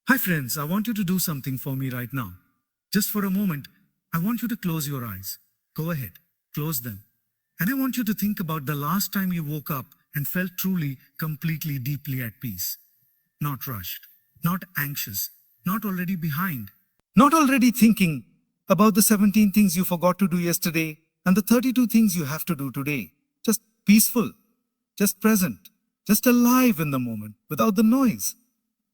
Hi friends, I want you to do something for me right now. Just for a moment, I want you to close your eyes. Go ahead, close them. And I want you to think about the last time you woke up and felt truly, completely, deeply at peace. Not rushed, not anxious, not already behind, not already thinking about the 17 things you forgot to do yesterday and the 32 things you have to do today. Just peaceful, just present, just alive in the moment without the noise.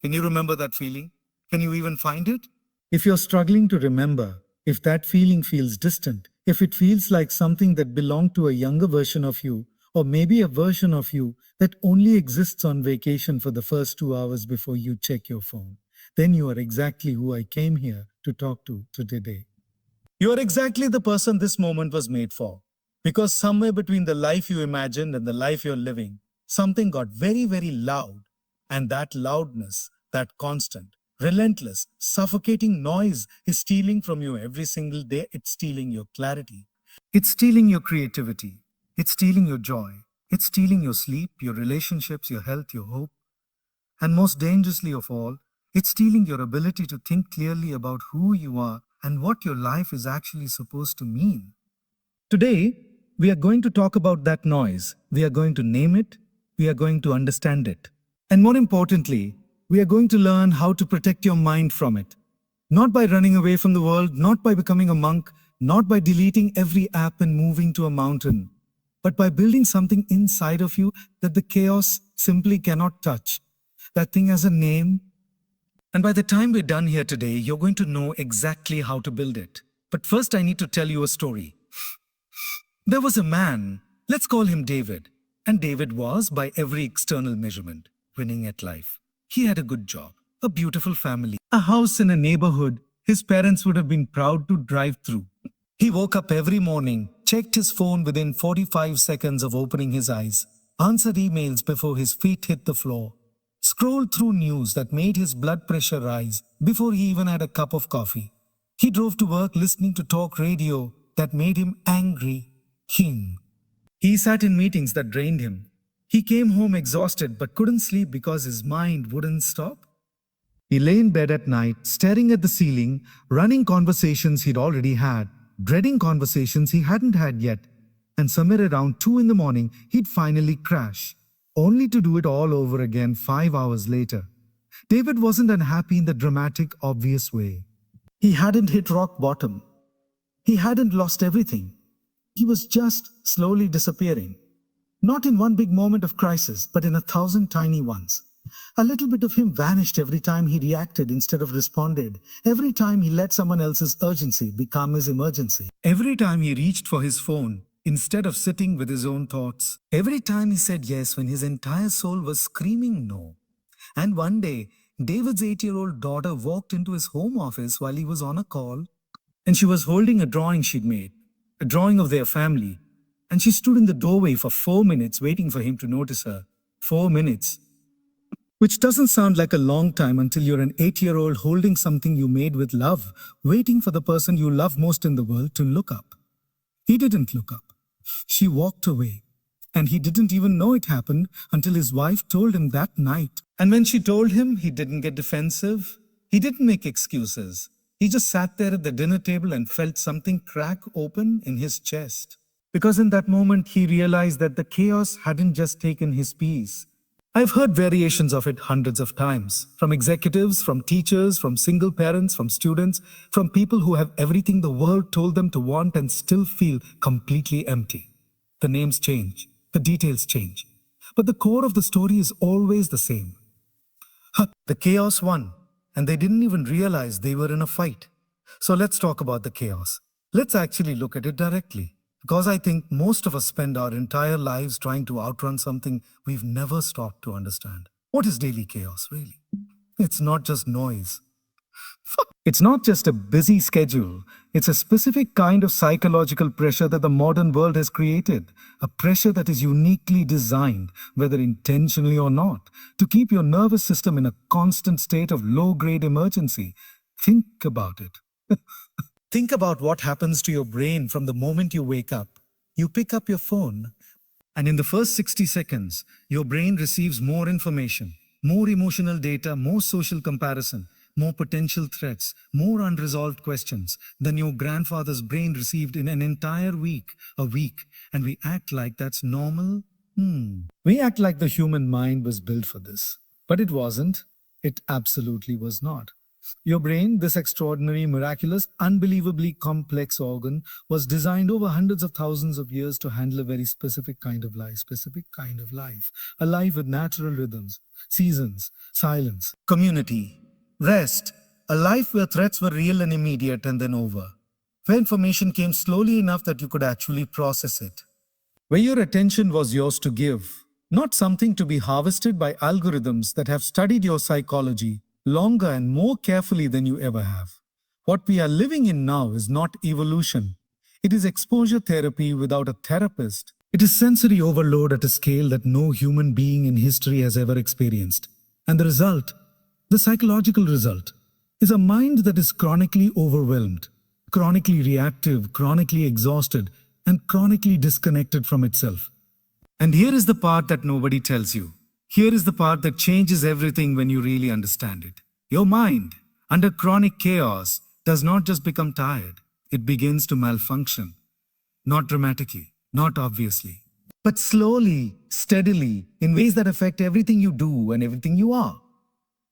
Can you remember that feeling? Can you even find it? If you're struggling to remember, if that feeling feels distant, if it feels like something that belonged to a younger version of you, or maybe a version of you that only exists on vacation for the first 2 hours before you check your phone, then you are exactly who I came here to talk to today. You are exactly the person this moment was made for. Because somewhere between the life you imagined and the life you're living, something got very, very loud. And that loudness, that constant, relentless, suffocating noise is stealing from you every single day. It's stealing your clarity. It's stealing your creativity. It's stealing your joy. It's stealing your sleep, your relationships, your health, your hope. And most dangerously of all, it's stealing your ability to think clearly about who you are and what your life is actually supposed to mean. Today, we are going to talk about that noise. We are going to name it. We are going to understand it. And more importantly, we are going to learn how to protect your mind from it. Not by running away from the world, not by becoming a monk, not by deleting every app and moving to a mountain, but by building something inside of you that the chaos simply cannot touch. That thing has a name, and by the time we're done here today, you're going to know exactly how to build it. But first, I need to tell you a story. There was a man, let's call him David, and David was, by every external measurement, winning at life. He had a good job, a beautiful family, a house in a neighborhood his parents would have been proud to drive through. He woke up every morning, checked his phone within 45 seconds of opening his eyes, answered emails before his feet hit the floor, scrolled through news that made his blood pressure rise before he even had a cup of coffee. He drove to work listening to talk radio that made him angry king. He sat in meetings that drained him. He came home exhausted but couldn't sleep because his mind wouldn't stop. He lay in bed at night, staring at the ceiling, running conversations he'd already had, dreading conversations he hadn't had yet. And somewhere around 2 in the morning, he'd finally crash, only to do it all over again 5 hours later. David wasn't unhappy in the dramatic, obvious way. He hadn't hit rock bottom. He hadn't lost everything. He was just slowly disappearing. Not in one big moment of crisis, but in 1,000 tiny ones. A little bit of him vanished every time he reacted instead of responded. Every time he let someone else's urgency become his emergency. Every time he reached for his phone instead of sitting with his own thoughts. Every time he said yes when his entire soul was screaming no. And one day, David's 8-year-old daughter walked into his home office while he was on a call, and she was holding a drawing she'd made, a drawing of their family, and she stood in the doorway for 4 minutes waiting for him to notice her. 4 minutes. Which doesn't sound like a long time until you're an 8-year-old holding something you made with love, waiting for the person you love most in the world to look up. He didn't look up. She walked away. And he didn't even know it happened until his wife told him that night. And when she told him, he didn't get defensive. He didn't make excuses. He just sat there at the dinner table and felt something crack open in his chest. Because in that moment, he realized that the chaos hadn't just taken his peace. I've heard variations of it hundreds of times, from executives, from teachers, from single parents, from students, from people who have everything the world told them to want and still feel completely empty. The names change, the details change, but the core of the story is always the same. The chaos won, and they didn't even realize they were in a fight. So let's talk about the chaos. Let's actually look at it directly. Because I think most of us spend our entire lives trying to outrun something we've never stopped to understand. What is daily chaos, really? It's not just noise. It's not just a busy schedule. It's a specific kind of psychological pressure that the modern world has created. A pressure that is uniquely designed, whether intentionally or not, to keep your nervous system in a constant state of low-grade emergency. Think about it. Think about what happens to your brain from the moment you wake up. You pick up your phone, and in the first 60 seconds, your brain receives more information, more emotional data, more social comparison, more potential threats, more unresolved questions than your grandfather's brain received in an entire week, a week, and we act like that's normal? We act like the human mind was built for this. But it wasn't. It absolutely was not. Your brain, this extraordinary, miraculous, unbelievably complex organ, was designed over hundreds of thousands of years to handle a very specific kind of life, a life with natural rhythms, seasons, silence, community, rest, a life where threats were real and immediate and then over, where information came slowly enough that you could actually process it, where your attention was yours to give, not something to be harvested by algorithms that have studied your psychology longer and more carefully than you ever have. What we are living in now is not evolution. It is exposure therapy without a therapist. It is sensory overload at a scale that no human being in history has ever experienced. And the result, the psychological result, is a mind that is chronically overwhelmed, chronically reactive, chronically exhausted, and chronically disconnected from itself. And here is the part that nobody tells you. Here is the part that changes everything when you really understand it. Your mind, under chronic chaos, does not just become tired. It begins to malfunction. Not dramatically, not obviously, but slowly, steadily, in ways that affect everything you do and everything you are.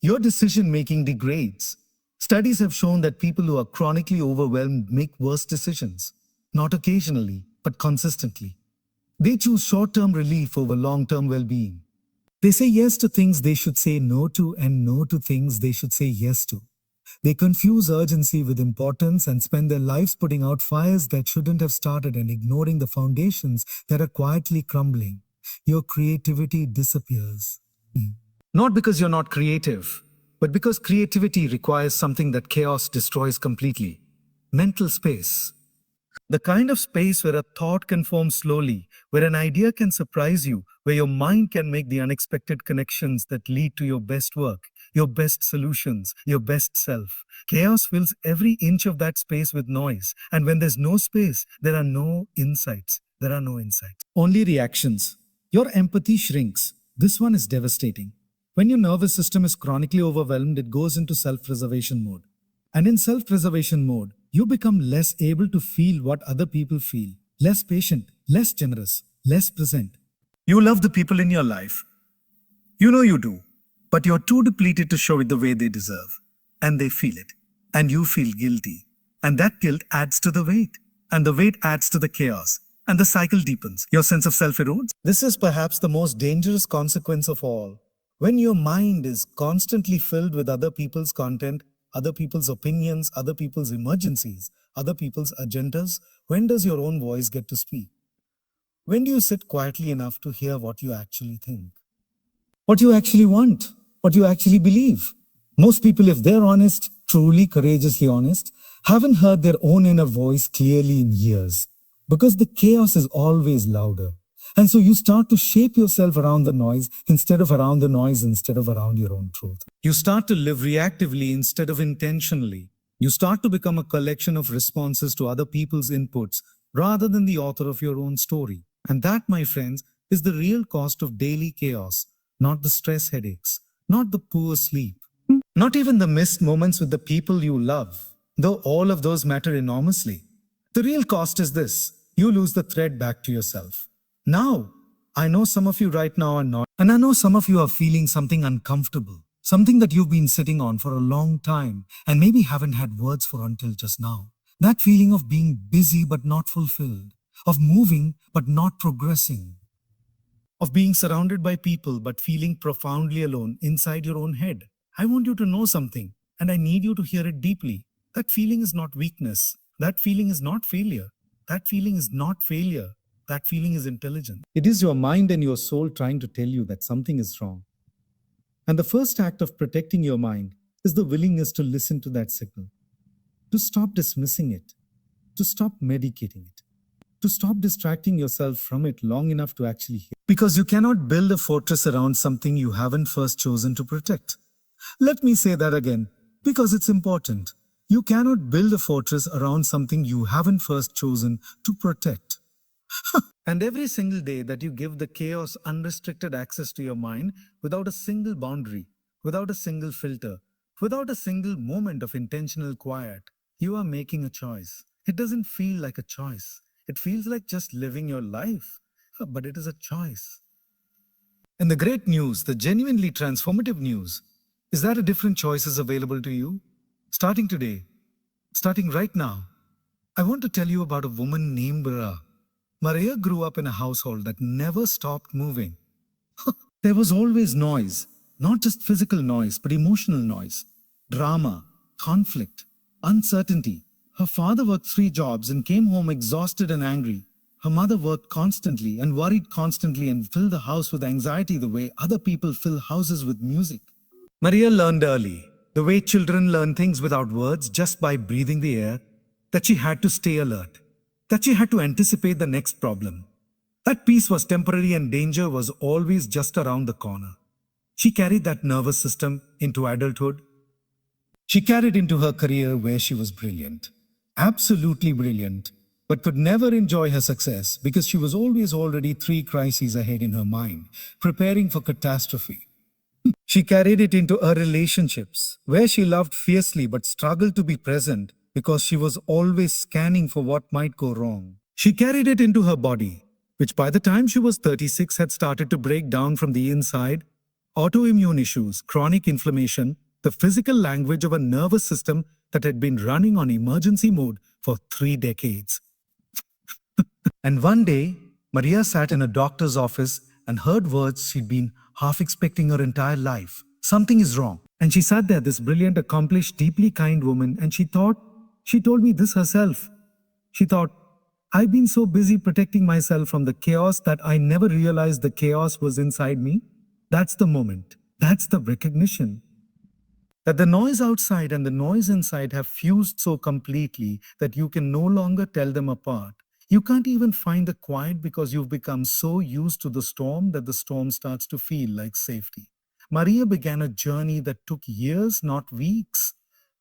Your decision-making degrades. Studies have shown that people who are chronically overwhelmed make worse decisions. Not occasionally, but consistently. They choose short-term relief over long-term well-being. They say yes to things they should say no to and no to things they should say yes to. They confuse urgency with importance and spend their lives putting out fires that shouldn't have started and ignoring the foundations that are quietly crumbling. Your creativity disappears. Not because you're not creative, but because creativity requires something that chaos destroys completely. Mental space. The kind of space where a thought can form slowly, where an idea can surprise you, where your mind can make the unexpected connections that lead to your best work, your best solutions, your best self. Chaos fills every inch of that space with noise. And when there's no space, there are no insights. There are no insights. Only reactions. Your empathy shrinks. This one is devastating. When your nervous system is chronically overwhelmed, it goes into self-preservation mode. And in self-preservation mode, you become less able to feel what other people feel, less patient, less generous, less present. You love the people in your life. You know you do, but you're too depleted to show it the way they deserve. And they feel it. And you feel guilty. And that guilt adds to the weight. And the weight adds to the chaos. And the cycle deepens. Your sense of self erodes. This is perhaps the most dangerous consequence of all. When your mind is constantly filled with other people's content, other people's opinions, other people's emergencies, other people's agendas, when does your own voice get to speak? When do you sit quietly enough to hear what you actually think? What you actually want? What you actually believe? Most people, if they're honest, truly courageously honest, haven't heard their own inner voice clearly in years. Because the chaos is always louder. And so you start to shape yourself around the noise instead of around the noise instead of around your own truth. You start to live reactively instead of intentionally. You start to become a collection of responses to other people's inputs rather than the author of your own story. And that, my friends, is the real cost of daily chaos, not the stress headaches, not the poor sleep, not even the missed moments with the people you love, though all of those matter enormously. The real cost is this: you lose the thread back to yourself. Now, I know some of you right now are not, and I know some of you are feeling something uncomfortable, something that you've been sitting on for a long time and maybe haven't had words for until just now. That feeling of being busy but not fulfilled, of moving but not progressing, of being surrounded by people but feeling profoundly alone inside your own head. I want you to know something, and I need you to hear it deeply. That feeling is not weakness. That feeling is not failure. That feeling is not failure. That feeling is intelligent. It is your mind and your soul trying to tell you that something is wrong. And the first act of protecting your mind is the willingness to listen to that signal, to stop dismissing it, to stop medicating it, to stop distracting yourself from it long enough to actually hear. Because you cannot build a fortress around something you haven't first chosen to protect. Let me say that again, because it's important. You cannot build a fortress around something you haven't first chosen to protect. And every single day that you give the chaos unrestricted access to your mind without a single boundary, without a single filter, Without a single moment of intentional quiet, you are making a choice. It doesn't feel like a choice. It feels like just living your life, but it is a choice. And the great news, the genuinely transformative news, is that a different choice is available to you. Starting today, starting right now, I want to tell you about a woman named Maria. Maria grew up in a household that never stopped moving. There was always noise, not just physical noise, but emotional noise, drama, conflict, uncertainty. Her father worked 3 jobs and came home exhausted and angry. Her mother worked constantly and worried constantly and filled the house with anxiety the way other people fill houses with music. Maria learned early, the way children learn things without words just by breathing the air, that she had to stay alert, that she had to anticipate the next problem. That peace was temporary and danger was always just around the corner. She carried that nervous system into adulthood. She carried into her career where she was brilliant, absolutely brilliant, but could never enjoy her success because she was always already 3 crises ahead in her mind, preparing for catastrophe. She carried it into her relationships, where she loved fiercely but struggled to be present because she was always scanning for what might go wrong. She carried it into her body, which by the time she was 36 had started to break down from the inside. Autoimmune issues, chronic inflammation, the physical language of a nervous system that had been running on emergency mode for 3 decades. And one day, Maria sat in a doctor's office and heard words she'd been half expecting her entire life. Something is wrong. And she sat there, this brilliant, accomplished, deeply kind woman, and she told me this herself. She thought, I've been so busy protecting myself from the chaos that I never realized the chaos was inside me. That's the moment. That's the recognition that the noise outside and the noise inside have fused so completely that you can no longer tell them apart. You can't even find the quiet because you've become so used to the storm that the storm starts to feel like safety. Maria began a journey that took years, not weeks,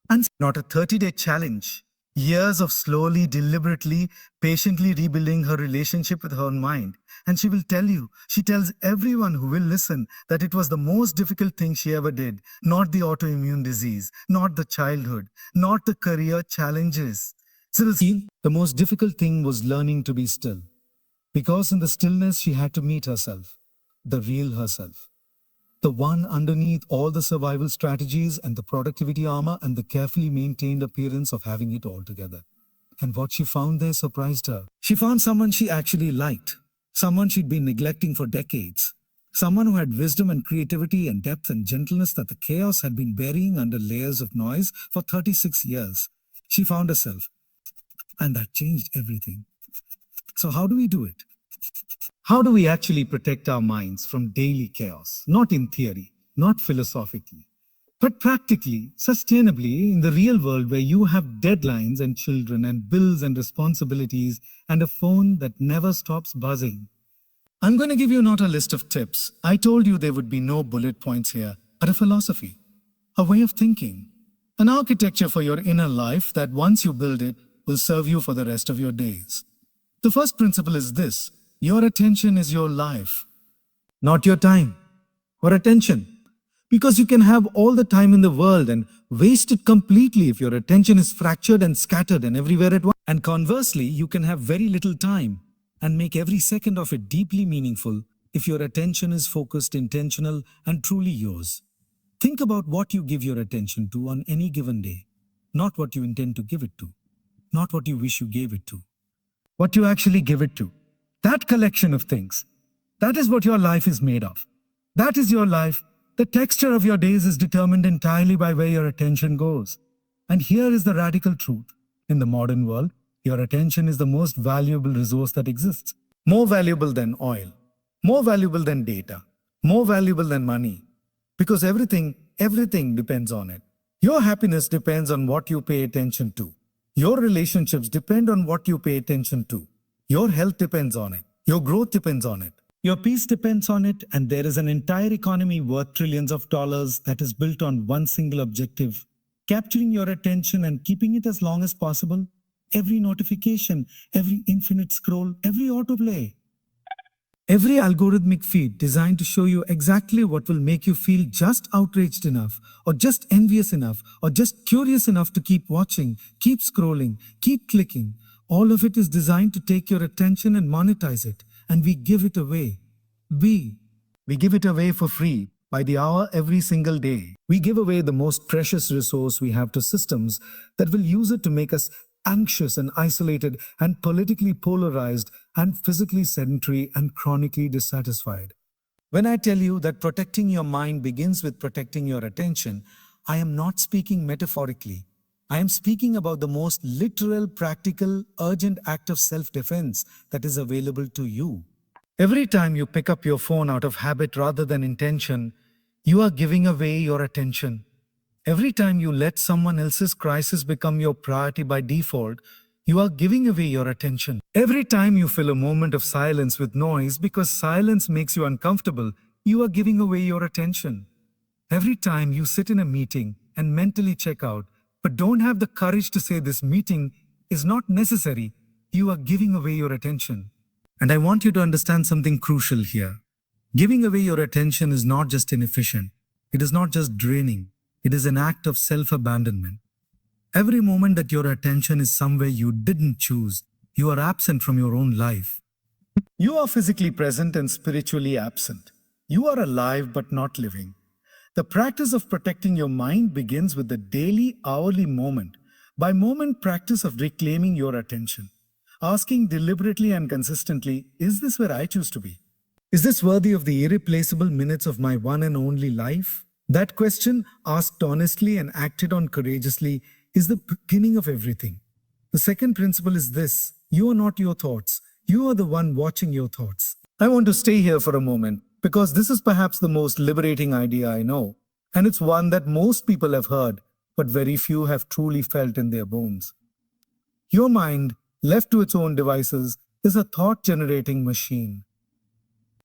and not a 30-day challenge. Years of slowly, deliberately, patiently rebuilding her relationship with her own mind. And she will tell you, she tells everyone who will listen that it was the most difficult thing she ever did. Not the autoimmune disease, not the childhood, not the career challenges. Seriously, the most difficult thing was learning to be still. Because in the stillness, she had to meet herself, the real herself. The one underneath all the survival strategies and the productivity armor and the carefully maintained appearance of having it all together. And what she found there surprised her. She found someone she actually liked, someone she'd been neglecting for decades, someone who had wisdom and creativity and depth and gentleness that the chaos had been burying under layers of noise for 36 years. She found herself, and that changed everything. So how do we do it? How do we actually protect our minds from daily chaos? Not in theory, not philosophically, but practically, sustainably in the real world where you have deadlines and children and bills and responsibilities and a phone that never stops buzzing. I'm going to give you not a list of tips. I told you there would be no bullet points here, but a philosophy, a way of thinking, an architecture for your inner life that once you build it will serve you for the rest of your days. The first principle is this: your attention is your life, not your time, or attention. Because you can have all the time in the world and waste it completely if your attention is fractured and scattered and everywhere at once. And conversely, you can have very little time and make every second of it deeply meaningful if your attention is focused, intentional, and truly yours. Think about what you give your attention to on any given day, not what you intend to give it to, not what you wish you gave it to, what you actually give it to. That collection of things, that is what your life is made of. That is your life. The texture of your days is determined entirely by where your attention goes. And here is the radical truth. In the modern world, your attention is the most valuable resource that exists. More valuable than oil, more valuable than data, more valuable than money. Because everything depends on it. Your happiness depends on what you pay attention to. Your relationships depend on what you pay attention to. Your health depends on it. Your growth depends on it. Your peace depends on it, and there is an entire economy worth trillions of dollars that is built on one single objective: capturing your attention and keeping it as long as possible. Every notification, every infinite scroll, every autoplay. Every algorithmic feed designed to show you exactly what will make you feel just outraged enough, or just envious enough, or just curious enough to keep watching, keep scrolling, keep clicking. All of it is designed to take your attention and monetize it, and we give it away. We we give it away for free by the hour every single day. We give away the most precious resource we have to systems that will use it to make us anxious and isolated and politically polarized and physically sedentary and chronically dissatisfied. When I tell you that protecting your mind begins with protecting your attention, I am not speaking metaphorically. I am speaking about the most literal, practical, urgent act of self defense that is available to you. Every time you pick up your phone out of habit rather than intention, you are giving away your attention. Every time you let someone else's crisis become your priority by default, you are giving away your attention. Every time you fill a moment of silence with noise because silence makes you uncomfortable, you are giving away your attention. Every time you sit in a meeting and mentally check out, but don't have the courage to say this meeting is not necessary, you are giving away your attention. And I want you to understand something crucial here. Giving away your attention is not just inefficient. It is not just draining. It is an act of self-abandonment. Every moment that your attention is somewhere you didn't choose, you are absent from your own life. You are physically present and spiritually absent. You are alive but not living. The practice of protecting your mind begins with the daily, hourly moment by moment practice of reclaiming your attention. Asking deliberately and consistently, is this where I choose to be? Is this worthy of the irreplaceable minutes of my one and only life? That question, asked honestly and acted on courageously, is the beginning of everything. The second principle is this: you are not your thoughts. You are the one watching your thoughts. I want to stay here for a moment because this is perhaps the most liberating idea I know, and it's one that most people have heard, but very few have truly felt in their bones. Your mind, left to its own devices, is a thought-generating machine.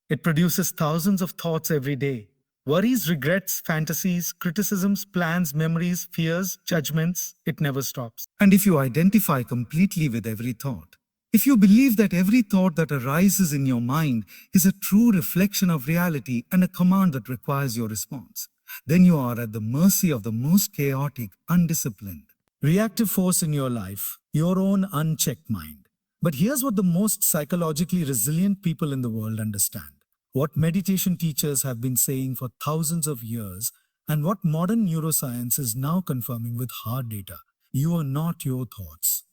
It produces thousands of thoughts every day. Worries, regrets, fantasies, criticisms, plans, memories, fears, judgments. It never stops. And if you identify completely with every thought, if you believe that every thought that arises in your mind is a true reflection of reality and a command that requires your response, then you are at the mercy of the most chaotic, undisciplined, reactive force in your life, your own unchecked mind. But here's what the most psychologically resilient people in the world understand. What meditation teachers have been saying for thousands of years, and what modern neuroscience is now confirming with hard data. You are not your thoughts.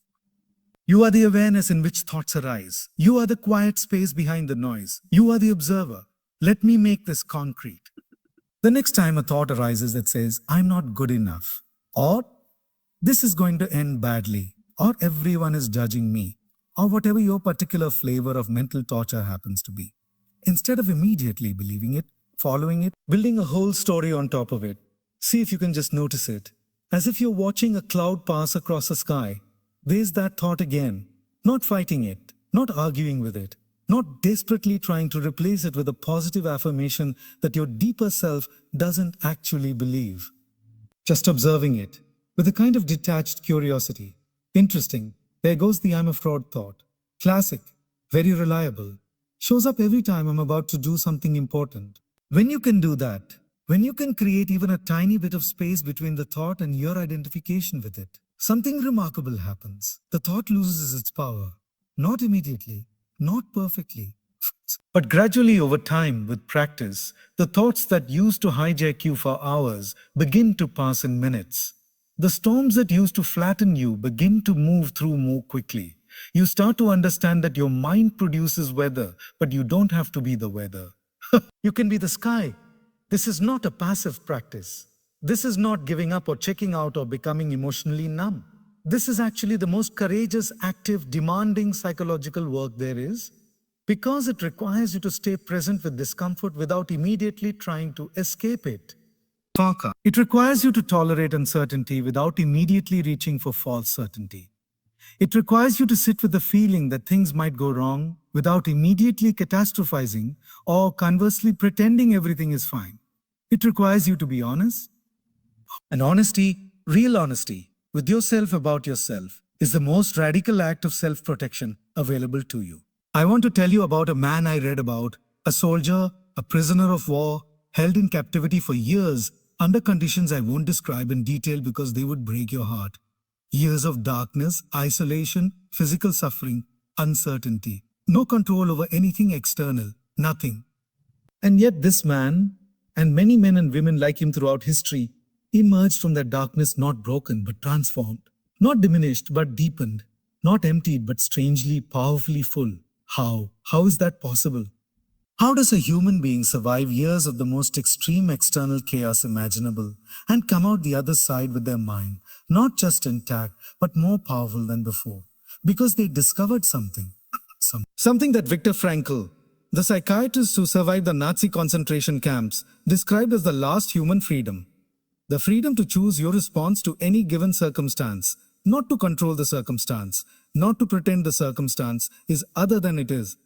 You are the awareness in which thoughts arise. You are the quiet space behind the noise. You are the observer. Let me make this concrete. The next time a thought arises that says, I'm not good enough, or this is going to end badly, or everyone is judging me, or whatever your particular flavor of mental torture happens to be, instead of immediately believing it, following it, building a whole story on top of it, see if you can just notice it. As if you're watching a cloud pass across the sky, there's that thought again, not fighting it, not arguing with it, not desperately trying to replace it with a positive affirmation that your deeper self doesn't actually believe. Just observing it with a kind of detached curiosity. Interesting, there goes the I'm a fraud thought. Classic, very reliable. Shows up every time I'm about to do something important. When you can do that, when you can create even a tiny bit of space between the thought and your identification with it, something remarkable happens. The thought loses its power. Not immediately, not perfectly, but gradually over time, with practice, the thoughts that used to hijack you for hours begin to pass in minutes. The storms that used to flatten you begin to move through more quickly. You start to understand that your mind produces weather, but you don't have to be the weather. You can be the sky. This is not a passive practice. This is not giving up or checking out or becoming emotionally numb. This is actually the most courageous, active, demanding psychological work there is, because it requires you to stay present with discomfort without immediately trying to escape it. Farka. It requires you to tolerate uncertainty without immediately reaching for false certainty. It requires you to sit with the feeling that things might go wrong without immediately catastrophizing or conversely pretending everything is fine. It requires you to be honest. And honesty, real honesty, with yourself about yourself is the most radical act of self-protection available to you. I want to tell you about a man I read about, a soldier, a prisoner of war, held in captivity for years under conditions I won't describe in detail because they would break your heart. Years of darkness, isolation, physical suffering, uncertainty. No control over anything external, nothing. And yet, this man, and many men and women like him throughout history, emerged from that darkness not broken but transformed, not diminished but deepened, not emptied but strangely, powerfully full. How? How is that possible? How does a human being survive years of the most extreme external chaos imaginable and come out the other side with their mind, not just intact, but more powerful than before? Because they discovered something. Something that Viktor Frankl, the psychiatrist who survived the Nazi concentration camps, described as the last human freedom. The freedom to choose your response to any given circumstance, not to control the circumstance, not to pretend the circumstance is other than it is.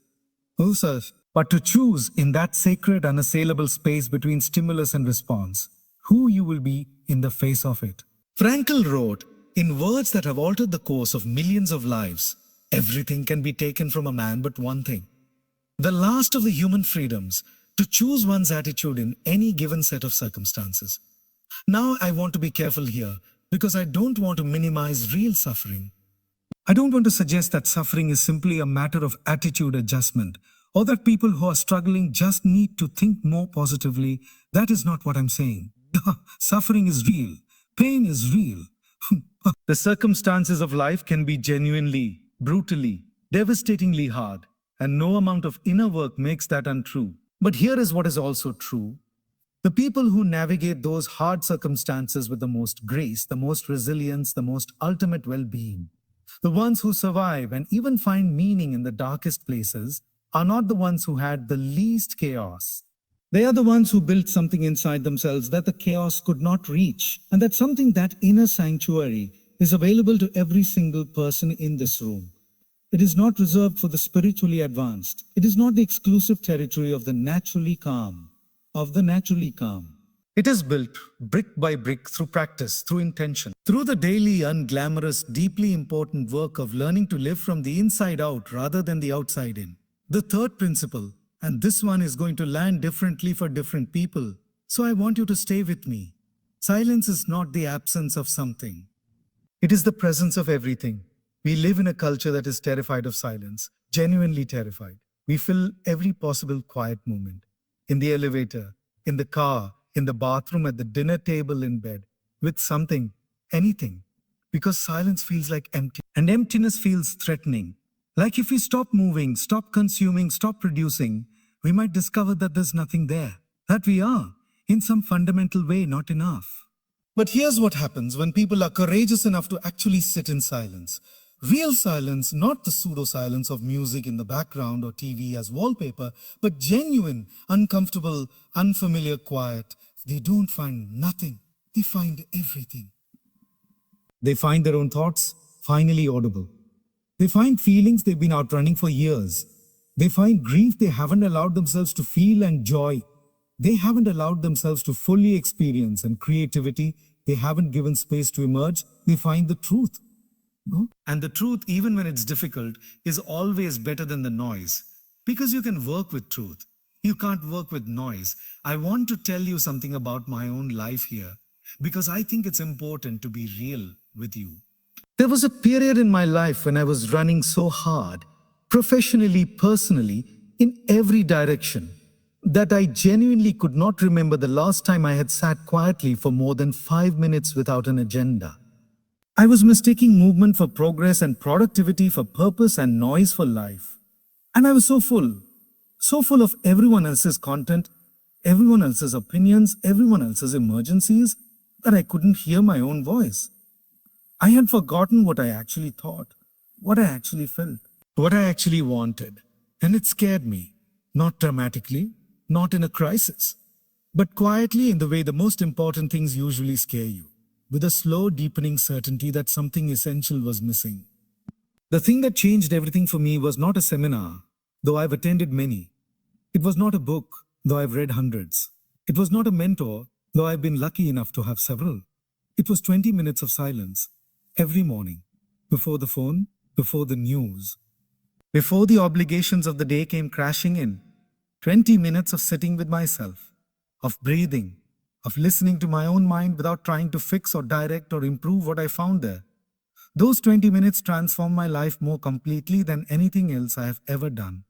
Who says? But to choose in that sacred, unassailable space between stimulus and response, who you will be in the face of it. Frankl wrote, in words that have altered the course of millions of lives, everything can be taken from a man but one thing. The last of the human freedoms, to choose one's attitude in any given set of circumstances. Now I want to be careful here because I don't want to minimize real suffering. I don't want to suggest that suffering is simply a matter of attitude adjustment or that people who are struggling just need to think more positively. That is not what I'm saying. Suffering is real. Pain is real. The circumstances of life can be genuinely, brutally, devastatingly hard, and no amount of inner work makes that untrue. But here is what is also true. The people who navigate those hard circumstances with the most grace, the most resilience, the most ultimate well-being, the ones who survive and even find meaning in the darkest places, are not the ones who had the least chaos. They are the ones who built something inside themselves that the chaos could not reach, and that something, that inner sanctuary, is available to every single person in this room. It is not reserved for the spiritually advanced. It is not the exclusive territory of the naturally calm. It is built brick by brick through practice, through intention, through the daily, unglamorous, deeply important work of learning to live from the inside out rather than the outside in. The third principle, and this one is going to land differently for different people, so I want you to stay with me. Silence is not the absence of something. It is the presence of everything. We live in a culture that is terrified of silence, genuinely terrified. We fill every possible quiet moment. In the elevator, in the car, in the bathroom, at the dinner table, in bed, with something, anything. Because silence feels like empty, and emptiness feels threatening. Like if we stop moving, stop consuming, stop producing, we might discover that there's nothing there, that we are, in some fundamental way, not enough. But here's what happens when people are courageous enough to actually sit in silence. Real silence, not the pseudo-silence of music in the background or TV as wallpaper, but genuine, uncomfortable, unfamiliar quiet. They don't find nothing, they find everything. They find their own thoughts, finally audible. They find feelings they've been outrunning for years. They find grief they haven't allowed themselves to feel, and joy they haven't allowed themselves to fully experience, and creativity they haven't given space to emerge. They find the truth. And the truth, even when it's difficult, is always better than the noise. Because you can work with truth. You can't work with noise. I want to tell you something about my own life here, because I think it's important to be real with you. There was a period in my life when I was running so hard, professionally, personally, in every direction, that I genuinely could not remember the last time I had sat quietly for more than 5 minutes without an agenda. I was mistaking movement for progress and productivity for purpose and noise for life. And I was so full of everyone else's content, everyone else's opinions, everyone else's emergencies, that I couldn't hear my own voice. I had forgotten what I actually thought, what I actually felt, what I actually wanted. And it scared me, not dramatically, not in a crisis, but quietly, in the way the most important things usually scare you, with a slow, deepening certainty that something essential was missing. The thing that changed everything for me was not a seminar, though I've attended many. It was not a book, though I've read hundreds. It was not a mentor, though I've been lucky enough to have several. It was 20 minutes of silence, every morning, before the phone, before the news. Before the obligations of the day came crashing in, 20 minutes of sitting with myself, of breathing, of listening to my own mind without trying to fix or direct or improve what I found there. Those 20 minutes transformed my life more completely than anything else I have ever done.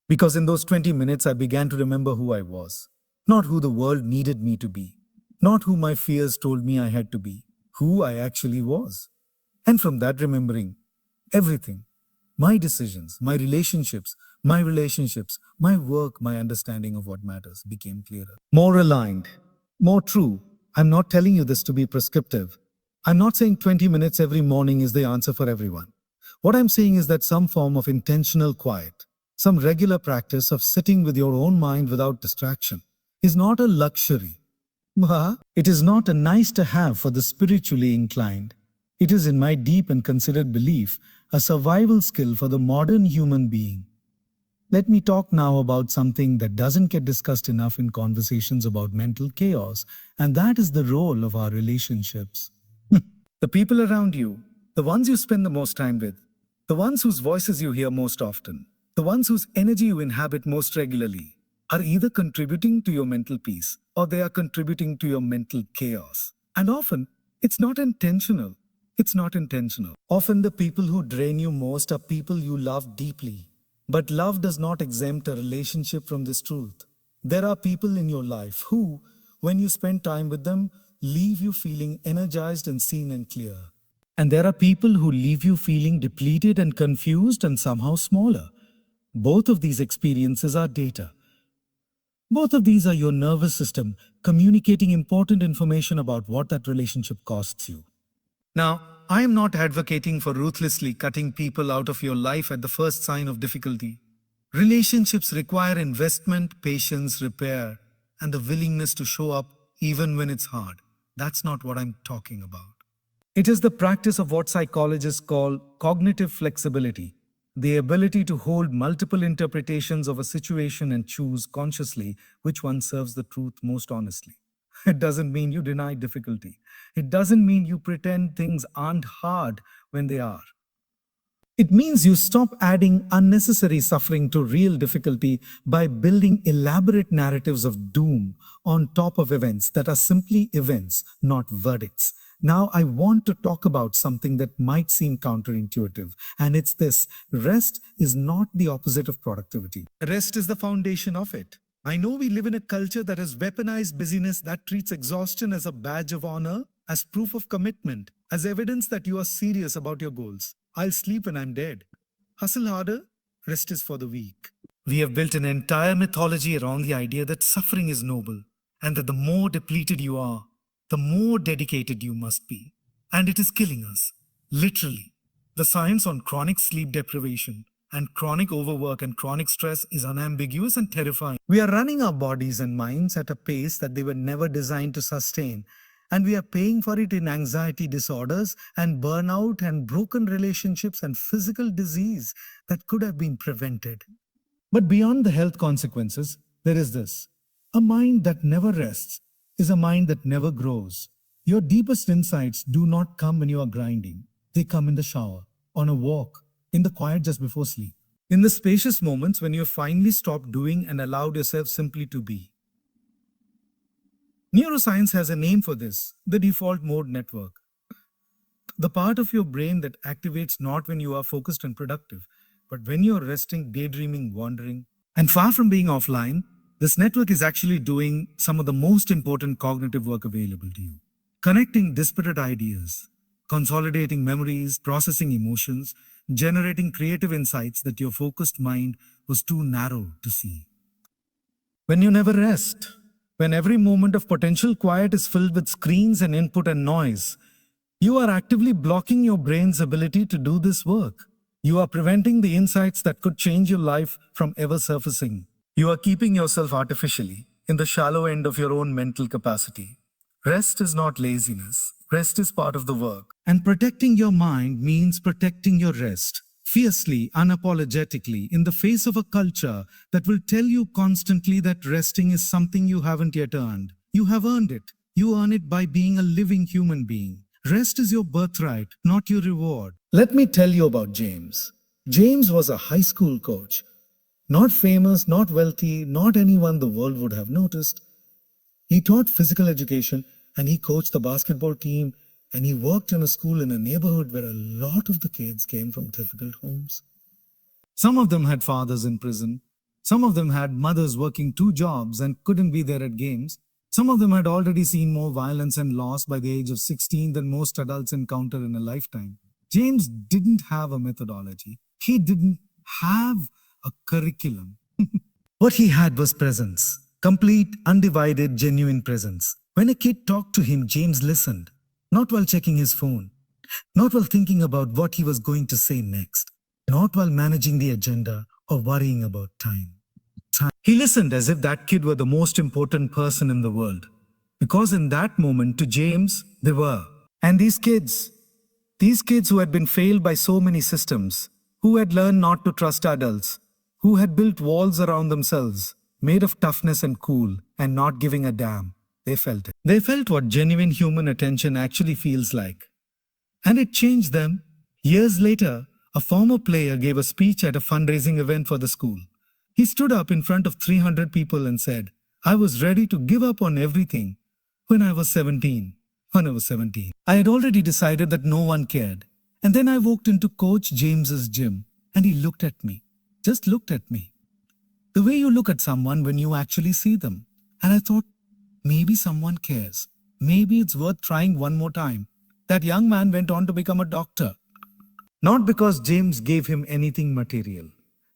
Because in those 20 minutes, I began to remember who I was, not who the world needed me to be, not who my fears told me I had to be, who I actually was. And from that remembering, everything, my decisions, my relationships, my work, my understanding of what matters became clearer. More aligned, more true. I'm not telling you this to be prescriptive. I'm not saying 20 minutes every morning is the answer for everyone. What I'm saying is that some form of intentional quiet, some regular practice of sitting with your own mind without distraction, is not a luxury. It is not a nice to have for the spiritually inclined. It is, in my deep and considered belief, a survival skill for the modern human being. Let me talk now about something that doesn't get discussed enough in conversations about mental chaos, and that is the role of our relationships. The people around you, the ones you spend the most time with, the ones whose voices you hear most often, the ones whose energy you inhabit most regularly, are either contributing to your mental peace or they are contributing to your mental chaos. And often, it's not intentional. It's not intentional. Often the people who drain you most are people you love deeply. But love does not exempt a relationship from this truth. There are people in your life who, when you spend time with them, leave you feeling energized and seen and clear. And there are people who leave you feeling depleted and confused and somehow smaller. Both of these experiences are data. Both of these are your nervous system communicating important information about what that relationship costs you. Now, I am not advocating for ruthlessly cutting people out of your life at the first sign of difficulty. Relationships require investment, patience, repair, and the willingness to show up even when it's hard. That's not what I'm talking about. It is the practice of what psychologists call cognitive flexibility, the ability to hold multiple interpretations of a situation and choose consciously which one serves the truth most honestly. It doesn't mean you deny difficulty. It doesn't mean you pretend things aren't hard when they are. It means you stop adding unnecessary suffering to real difficulty by building elaborate narratives of doom on top of events that are simply events, not verdicts. Now, I want to talk about something that might seem counterintuitive, and it's this: rest is not the opposite of productivity. Rest is the foundation of it. I know we live in a culture that has weaponized busyness, that treats exhaustion as a badge of honor, as proof of commitment, as evidence that you are serious about your goals. I'll sleep when I'm dead. Hustle harder, rest is for the weak. We have built an entire mythology around the idea that suffering is noble, and that the more depleted you are, the more dedicated you must be. And it is killing us, literally. The science on chronic sleep deprivation and chronic overwork and chronic stress is unambiguous and terrifying. We are running our bodies and minds at a pace that they were never designed to sustain. And we are paying for it in anxiety disorders and burnout and broken relationships and physical disease that could have been prevented. But beyond the health consequences, there is this: a mind that never rests is a mind that never grows. Your deepest insights do not come when you are grinding. They come in the shower, on a walk, in the quiet just before sleep. In the spacious moments when you finally stopped doing and allowed yourself simply to be. Neuroscience has a name for this: the default mode network. The part of your brain that activates not when you are focused and productive, but when you are resting, daydreaming, wandering. And far from being offline, this network is actually doing some of the most important cognitive work available to you. Connecting disparate ideas, consolidating memories, processing emotions, generating creative insights that your focused mind was too narrow to see. When you never rest, when every moment of potential quiet is filled with screens and input and noise, you are actively blocking your brain's ability to do this work. You are preventing the insights that could change your life from ever surfacing. You are keeping yourself artificially in the shallow end of your own mental capacity. Rest is not laziness. Rest is part of the work. And protecting your mind means protecting your rest, fiercely, unapologetically, in the face of a culture that will tell you constantly that resting is something you haven't yet earned. You have earned it. You earn it by being a living human being. Rest is your birthright, not your reward. Let me tell you about James. James was a high school coach. Not famous, not wealthy, not anyone the world would have noticed. He taught physical education and he coached the basketball team and he worked in a school in a neighborhood where a lot of the kids came from difficult homes. Some of them had fathers in prison. Some of them had mothers working two jobs and couldn't be there at games. Some of them had already seen more violence and loss by the age of 16 than most adults encounter in a lifetime. James didn't have a methodology. He didn't have a curriculum. What he had was presence. Complete, undivided, genuine presence. When a kid talked to him, James listened. Not while checking his phone. Not while thinking about what he was going to say next. Not while managing the agenda or worrying about time. He listened as if that kid were the most important person in the world. Because in that moment, to James, they were. And these kids who had been failed by so many systems, who had learned not to trust adults, who had built walls around themselves, made of toughness and cool, and not giving a damn, they felt it. They felt what genuine human attention actually feels like. And it changed them. Years later, a former player gave a speech at a fundraising event for the school. He stood up in front of 300 people and said, I was ready to give up on everything when I was 17. I had already decided that no one cared. And then I walked into Coach James's gym and he looked at me, just looked at me. The way you look at someone when you actually see them. And I thought, maybe someone cares. Maybe it's worth trying one more time. That young man went on to become a doctor. Not because James gave him anything material.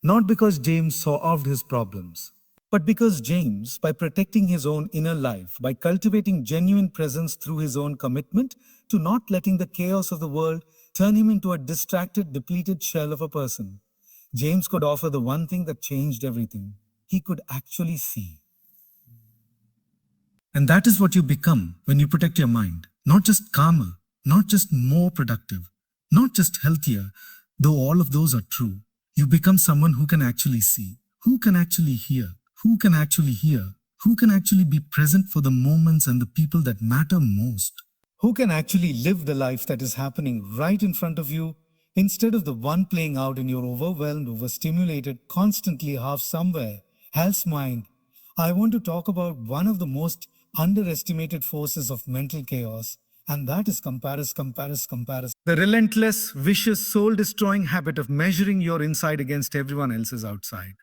Not because James solved his problems, but because James, by protecting his own inner life, by cultivating genuine presence through his own commitment to not letting the chaos of the world turn him into a distracted, depleted shell of a person, James could offer the one thing that changed everything. He could actually see. And that is what you become when you protect your mind. Not just calmer, not just more productive, not just healthier, though all of those are true. You become someone who can actually see, who can actually hear, who can actually be present for the moments and the people that matter most, who can actually live the life that is happening right in front of you instead of the one playing out in your overwhelmed, overstimulated, constantly half somewhere, else mind. I want to talk about one of the most underestimated forces of mental chaos, and that is comparison. The relentless, vicious, soul-destroying habit of measuring your inside against everyone else's outside.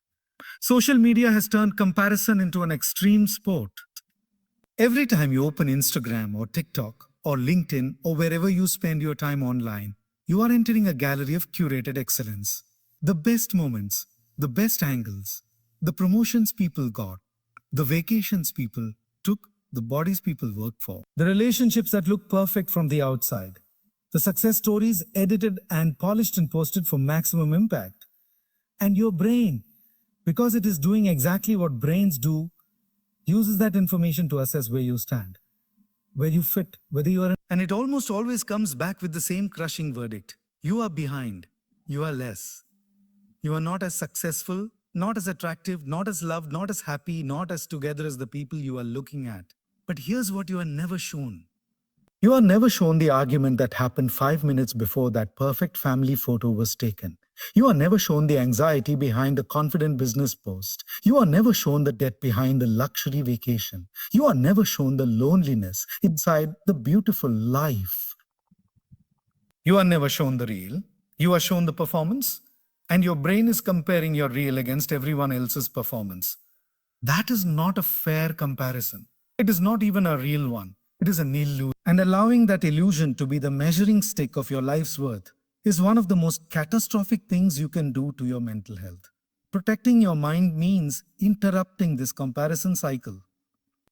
Social media has turned comparison into an extreme sport. Every time you open Instagram or TikTok or LinkedIn or wherever you spend your time online, you are entering a gallery of curated excellence. The best moments, the best angles, the promotions people got, the vacations people took, the bodies people work for, the relationships that look perfect from the outside, the success stories edited and polished and posted for maximum impact. And your brain, because it is doing exactly what brains do, uses that information to assess where you stand, where you fit, whether you are. And it almost always comes back with the same crushing verdict. You are behind. You are less. You are not as successful, not as attractive, not as loved, not as happy, not as together as the people you are looking at. But here's what you are never shown. You are never shown the argument that happened 5 minutes before that perfect family photo was taken. You are never shown the anxiety behind the confident business post. You are never shown the debt behind the luxury vacation. You are never shown the loneliness inside the beautiful life. You are never shown the real. You are shown the performance. And your brain is comparing your real against everyone else's performance. That is not a fair comparison. It is not even a real one. It is an illusion. And allowing that illusion to be the measuring stick of your life's worth is one of the most catastrophic things you can do to your mental health. Protecting your mind means interrupting this comparison cycle.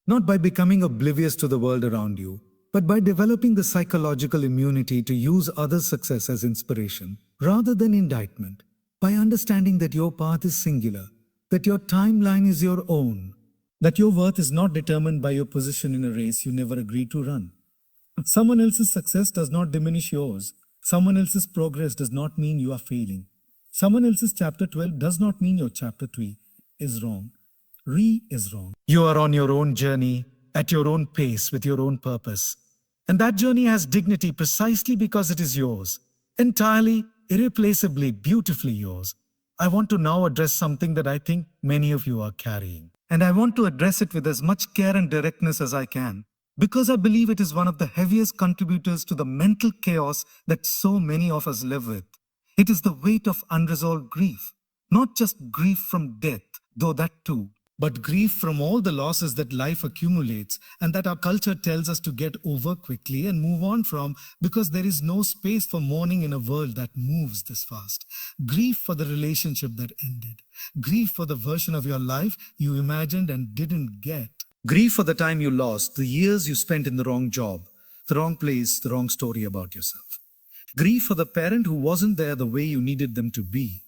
Not by becoming oblivious to the world around you, but by developing the psychological immunity to use others' success as inspiration rather than indictment. By understanding that your path is singular, that your timeline is your own, that your worth is not determined by your position in a race you never agreed to run. Someone else's success does not diminish yours. Someone else's progress does not mean you are failing. Someone else's chapter 12 does not mean your chapter 3 is wrong. Is wrong. You are on your own journey, at your own pace, with your own purpose. And that journey has dignity precisely because it is yours. Entirely irreplaceably, beautifully yours. I want to now address something that I think many of you are carrying. And I want to address it with as much care and directness as I can, because I believe it is one of the heaviest contributors to the mental chaos that so many of us live with. It is the weight of unresolved grief. Not just grief from death, though that too, but grief from all the losses that life accumulates and that our culture tells us to get over quickly and move on from, because there is no space for mourning in a world that moves this fast. Grief for the relationship that ended. Grief for the version of your life you imagined and didn't get. Grief for the time you lost, the years you spent in the wrong job, the wrong place, the wrong story about yourself. Grief for the parent who wasn't there the way you needed them to be.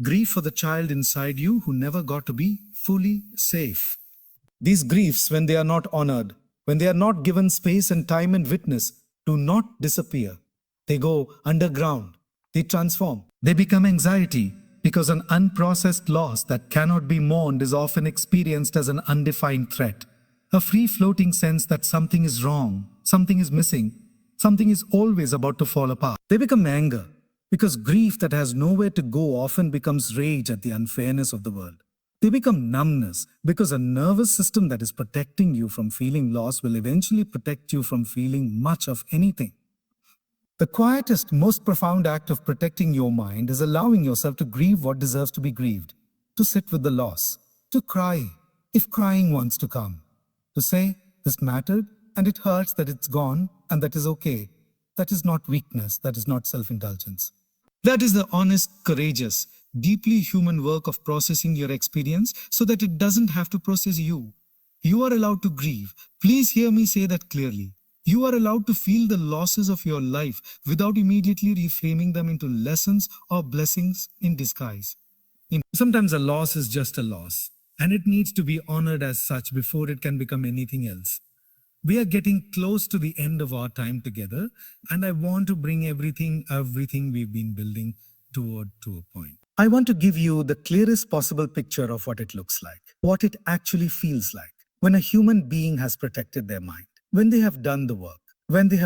Grief for the child inside you who never got to be fully safe. These griefs, when they are not honored, when they are not given space and time and witness, do not disappear. They go underground. They transform. They become anxiety, because an unprocessed loss that cannot be mourned is often experienced as an undefined threat. A free-floating sense that something is wrong, something is missing, something is always about to fall apart. They become anger, because grief that has nowhere to go often becomes rage at the unfairness of the world. They become numbness, because a nervous system that is protecting you from feeling loss will eventually protect you from feeling much of anything. The quietest, most profound act of protecting your mind is allowing yourself to grieve what deserves to be grieved, to sit with the loss, to cry, if crying wants to come, to say, this mattered, and it hurts that it's gone, and that is okay. That is not weakness, that is not self-indulgence. That is the honest, courageous, deeply human work of processing your experience so that it doesn't have to process you. You are allowed to grieve. Please hear me say that clearly. You are allowed to feel the losses of your life without immediately reframing them into lessons or blessings in disguise. Sometimes a loss is just a loss, and it needs to be honored as such before it can become anything else. We are getting close to the end of our time together, and I want to bring everything we've been building to a point. I want to give you the clearest possible picture of what it looks like, what it actually feels like when a human being has protected their mind, when they have done the work, when they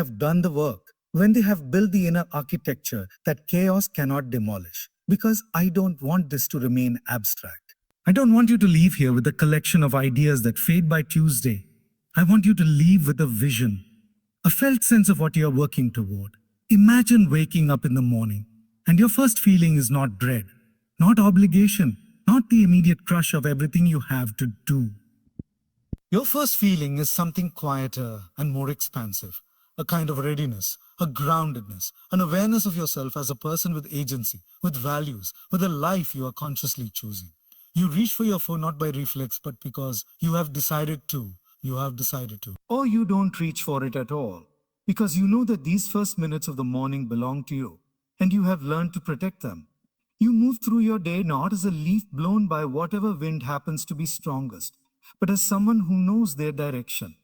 have built the inner architecture that chaos cannot demolish. Because I don't want this to remain abstract. I don't want you to leave here with a collection of ideas that fade by Tuesday. I want you to leave with a vision, a felt sense of what you're working toward. Imagine waking up in the morning, and your first feeling is not dread, not obligation, not the immediate crush of everything you have to do. Your first feeling is something quieter and more expansive, a kind of readiness, a groundedness, an awareness of yourself as a person with agency, with values, with a life you are consciously choosing. You reach for your phone not by reflex, but because you have decided to. Or you don't reach for it at all, because you know that these first minutes of the morning belong to you, and you have learned to protect them. You move through your day not as a leaf blown by whatever wind happens to be strongest, but as someone who knows their direction.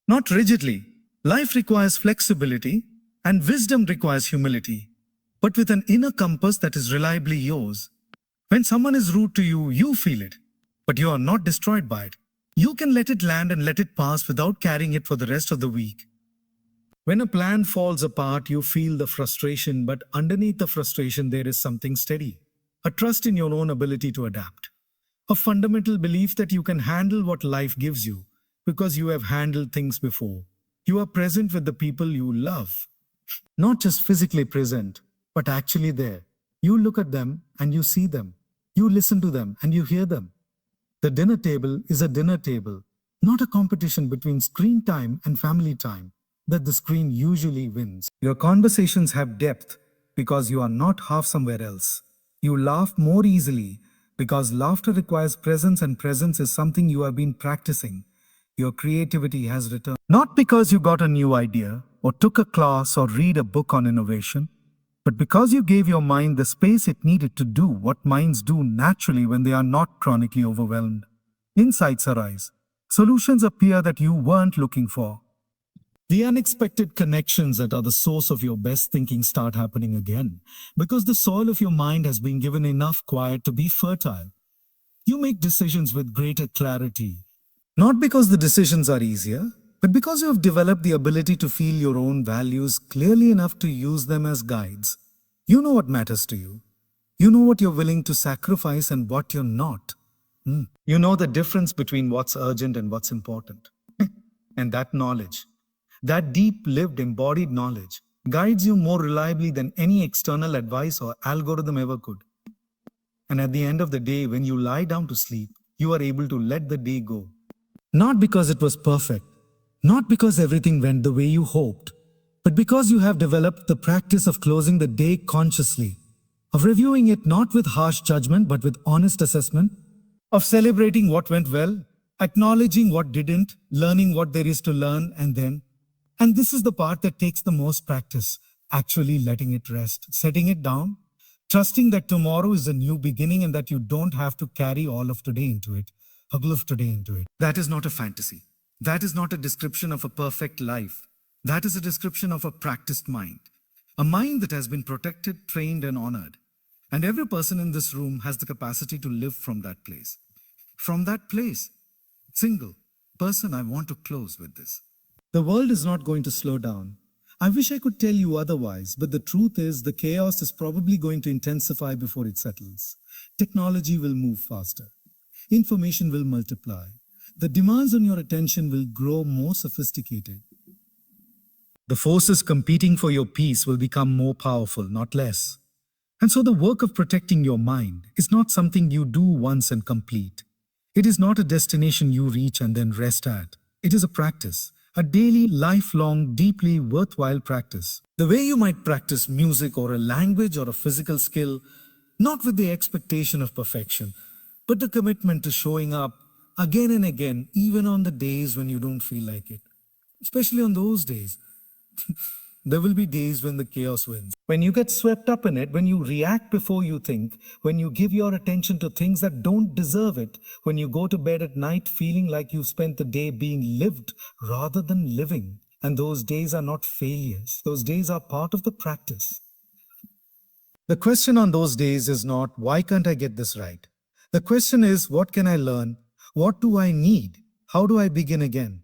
Not rigidly. Life requires flexibility, and wisdom requires humility, but with an inner compass that is reliably yours. When someone is rude to you, you feel it, but you are not destroyed by it. You can let it land and let it pass without carrying it for the rest of the week. When a plan falls apart, you feel the frustration, but underneath the frustration, there is something steady. A trust in your own ability to adapt. A fundamental belief that you can handle what life gives you, because you have handled things before. You are present with the people you love. Not just physically present, but actually there. You look at them and you see them. You listen to them and you hear them. The dinner table is a dinner table, not a competition between screen time and family time that the screen usually wins. Your conversations have depth because you are not half somewhere else. You laugh more easily because laughter requires presence, and presence is something you have been practicing. Your creativity has returned. Not because you got a new idea or took a class or read a book on innovation, but because you gave your mind the space it needed to do what minds do naturally when they are not chronically overwhelmed. Insights arise. Solutions appear that you weren't looking for. The unexpected connections that are the source of your best thinking start happening again, because the soil of your mind has been given enough quiet to be fertile. You make decisions with greater clarity, not because the decisions are easier, but because you have developed the ability to feel your own values clearly enough to use them as guides. You know what matters to you. You know what you're willing to sacrifice and what you're not. You know the difference between what's urgent and what's important. And that knowledge, that deep lived embodied knowledge, guides you more reliably than any external advice or algorithm ever could. And at the end of the day, when you lie down to sleep, you are able to let the day go. Not because it was perfect, not because everything went the way you hoped, but because you have developed the practice of closing the day consciously, of reviewing it not with harsh judgment but with honest assessment, of celebrating what went well, acknowledging what didn't, learning what there is to learn, and this is the part that takes the most practice, actually letting it rest, setting it down, trusting that tomorrow is a new beginning and that you don't have to carry all of today into it, all of today into it. That is not a fantasy. That is not a description of a perfect life. That is a description of a practiced mind. A mind that has been protected, trained, and honored. And every person in this room has the capacity to live from that place. From that place, single person, I want to close with this. The world is not going to slow down. I wish I could tell you otherwise, but the truth is the chaos is probably going to intensify before it settles. Technology will move faster. Information will multiply. The demands on your attention will grow more sophisticated. The forces competing for your peace will become more powerful, not less. And so the work of protecting your mind is not something you do once and complete. It is not a destination you reach and then rest at. It is a practice, a daily, lifelong, deeply worthwhile practice. The way you might practice music or a language or a physical skill, not with the expectation of perfection, but the commitment to showing up again and again, even on the days when you don't feel like it. Especially on those days. There will be days when the chaos wins. When you get swept up in it, when you react before you think, when you give your attention to things that don't deserve it, when you go to bed at night feeling like you've spent the day being lived rather than living. And those days are not failures. Those days are part of the practice. The question on those days is not, why can't I get this right? The question is, what can I learn? What do I need? How do I begin again?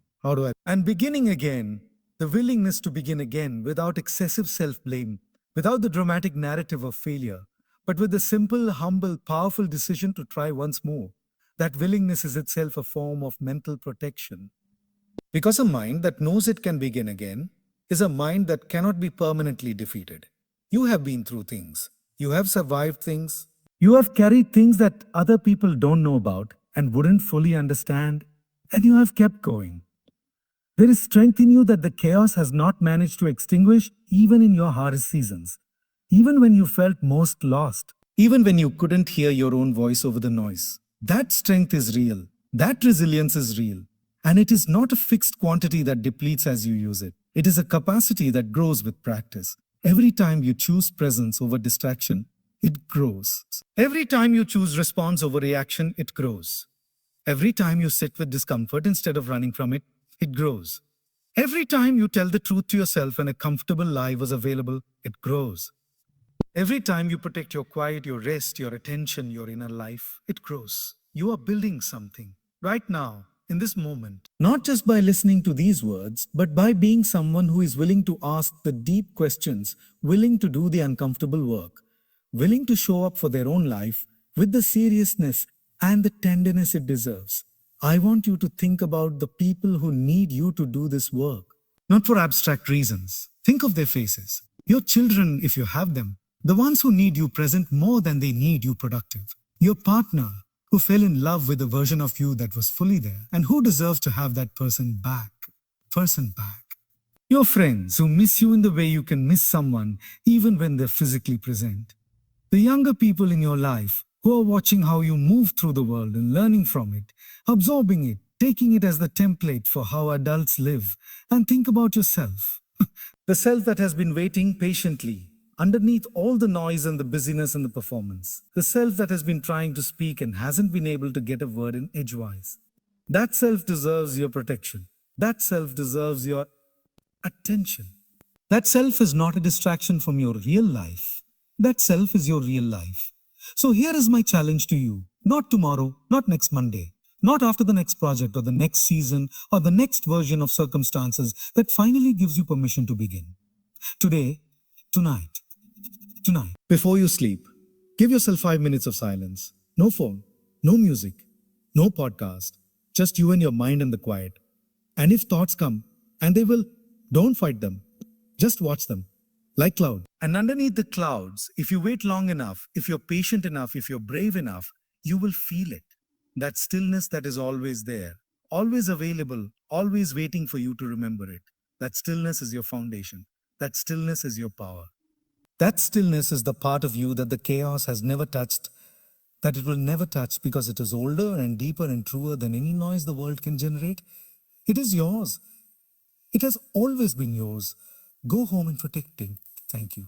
And beginning again, the willingness to begin again without excessive self-blame, without the dramatic narrative of failure, but with the simple, humble, powerful decision to try once more. That willingness is itself a form of mental protection. Because a mind that knows it can begin again is a mind that cannot be permanently defeated. You have been through things. You have survived things. You have carried things that other people don't know about and wouldn't fully understand, and you have kept going. There is strength in you that the chaos has not managed to extinguish even in your hardest seasons, even when you felt most lost, even when you couldn't hear your own voice over the noise. That strength is real. That resilience is real. And it is not a fixed quantity that depletes as you use it. It is a capacity that grows with practice. Every time you choose presence over distraction, it grows. Every time you choose response over reaction, it grows. Every time you sit with discomfort instead of running from it, it grows. Every time you tell the truth to yourself and a comfortable lie was available, it grows. Every time you protect your quiet, your rest, your attention, your inner life, it grows. You are building something right now, in this moment. Not just by listening to these words, but by being someone who is willing to ask the deep questions, willing to do the uncomfortable work, willing to show up for their own life with the seriousness and the tenderness it deserves. I want you to think about the people who need you to do this work. Not for abstract reasons. Think of their faces. Your children, if you have them. The ones who need you present more than they need you productive. Your partner, who fell in love with a version of you that was fully there and who deserves to have that person back. Your friends who miss you in the way you can miss someone even when they're physically present. The younger people in your life who are watching how you move through the world and learning from it, absorbing it, taking it as the template for how adults live. And think about yourself. The self that has been waiting patiently underneath all the noise and the busyness and the performance. The self that has been trying to speak and hasn't been able to get a word in edgewise. That self deserves your protection. That self deserves your attention. That self is not a distraction from your real life. That self is your real life. So here is my challenge to you. Not tomorrow, not next Monday, not after the next project or the next season or the next version of circumstances that finally gives you permission to begin. Today, tonight, tonight. Before you sleep, give yourself 5 minutes of silence. No phone, no music, no podcast, just you and your mind in the quiet. And if thoughts come, and they will, don't fight them. Just watch them, like clouds. And underneath the clouds, if you wait long enough, if you're patient enough, if you're brave enough, you will feel it. That stillness that is always there, always available, always waiting for you to remember it. That stillness is your foundation. That stillness is your power. That stillness is the part of you that the chaos has never touched, that it will never touch because it is older and deeper and truer than any noise the world can generate. It is yours. It has always been yours. Go home and protect it. Thank you.